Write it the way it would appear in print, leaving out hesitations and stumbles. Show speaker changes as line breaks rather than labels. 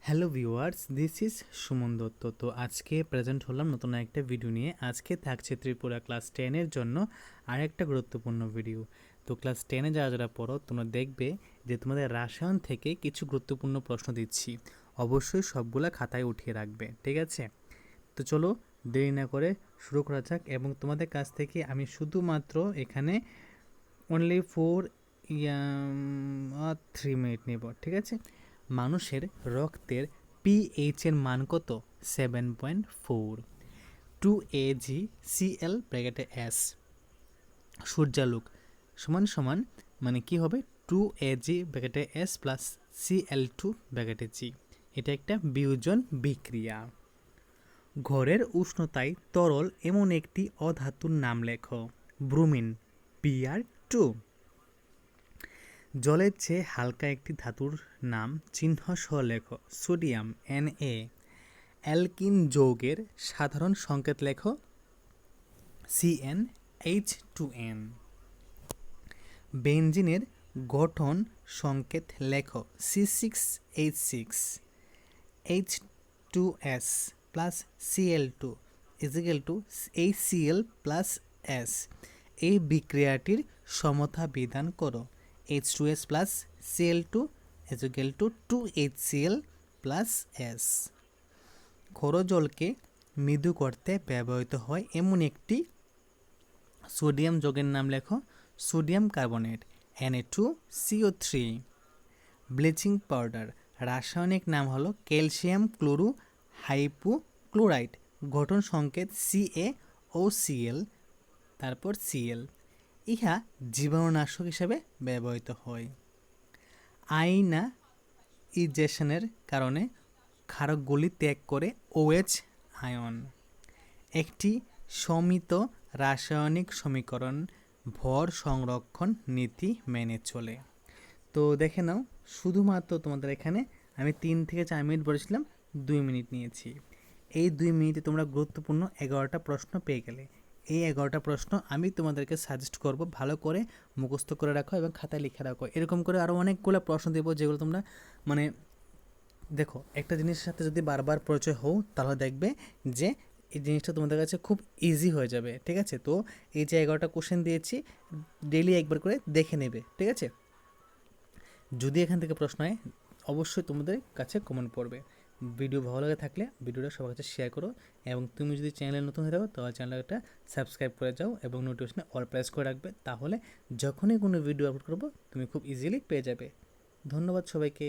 Hello viewers, this is Suman Dutta. তো আজকে present হলাম নতুন একটা ভিডিও নিয়ে। আজকে থাকছে ত্রিপুরা ক্লাস 10-এর জন্য আরেকটা গুরুত্বপূর্ণ ভিডিও। তো ক্লাস 10-এ যারা যারা পড়ো তোমরা দেখবে যে তোমাদের রাসায়ন থেকে কিছু গুরুত্বপূর্ণ প্রশ্ন দিচ্ছি। অবশ্যই সবগুলা খাতায় উঠিয়ে রাখবে, ঠিক আছে? তো চলো দেরি না করে শুরু করা যাক, এবং তোমাদের কাছ থেকে আমি শুধুমাত্র এখানে অনলি 3 মিনিট নেব, ঠিক আছে? মানুষের রক্তের পিএইচ এর মান কত? 7.4। 2 AgCl সিএল ব্র্যাকেটে এস সূর্যালোক সমান সমান মানে কি হবে? 2 Ag ব্র্যাকেটে এস প্লাস Cl2 ব্র্যাকেটে জি। এটা একটা বিয়োজন বিক্রিয়া। ঘরের উষ্ণতায় তরল এমন একটি অধাতুর নাম লেখো। Bromine, Br2। জলের চেয়ে হালকা একটি ধাতুর নাম চিহ্ন সহ লেখো। Sodium, Na। অ্যালকিন যৌগের সাধারণ সংকেত লেখো। CnH2n। বেনজিনের গঠন সংকেত লেখো। C6H6। H2S plus Cl2 equal to HCl plus S। এই বিক্রিয়াটির সমতা বিধান করো। H2S plus Cl2 equal to 2HCl plus S। খর জলকে মৃদু করতে ব্যবহৃত হয় এমন একটি সোডিয়াম যৌগের নাম লেখো। Sodium carbonate, Na2CO3। Bleaching powder রাসায়নিক নাম হলো ক্যালসিয়াম ক্লোরো হাইপোক্লোরাইট। গঠন সংকেত CaOCl তারপর Cl। ইহা জীবাণুনাশক হিসেবে ব্যবহৃত হয়। আয়নাইজেশনের কারণে ক্ষারকগুলি ত্যাগ করে OH আয়ন। একটি সমিত রাসায়নিক সমীকরণ ভর সংরক্ষণ নীতি মেনে চলে। তো দেখে নাও, শুধুমাত্র তোমাদের এখানে আমি 3 থেকে 4 মিনিট বলেছিলাম, 2 মিনিট নিয়েছি। এই 2 মিনিটে তোমরা গুরুত্বপূর্ণ 11টা প্রশ্ন পেয়ে গেলে। এই 11টা প্রশ্ন আমি তোমাদেরকে সাজেস্ট করব ভালো করে মুখস্থ করে রাখো এবং খাতায় লিখে রাখো। এরকম করে আরও অনেকগুলো প্রশ্ন দেবো যেগুলো তোমরা মানে দেখো, একটা জিনিসের সাথে যদি বারবার পরিচয় হও তাহলে দেখবে যে এই জিনিসটা তোমাদের কাছে খুব ইজি হয়ে যাবে, ঠিক আছে? তো এই যে 11টা কোশ্চেন দিয়েছি, ডেইলি একবার করে দেখে নেবে, ঠিক আছে? যদি এখান থেকে প্রশ্ন হয় অবশ্যই তোমাদের কাছে কমেন্ট পড়বে। ভিডিও ভালো লাগে থাকলে ভিডিওটা সবার কাছে শেয়ার করো, এবং তুমি যদি চ্যানেলে নতুন হয়ে থাকো তাহলে চ্যানেলটা সাবস্ক্রাইব করে যাও এবং নোটিফিকেশনে অল প্রেস করে রাখবে। তাহলে যখনই কোনো ভিডিও আপলোড করবো তুমি খুব ইজিলি পেয়ে যাবে। ধন্যবাদ সবাইকে।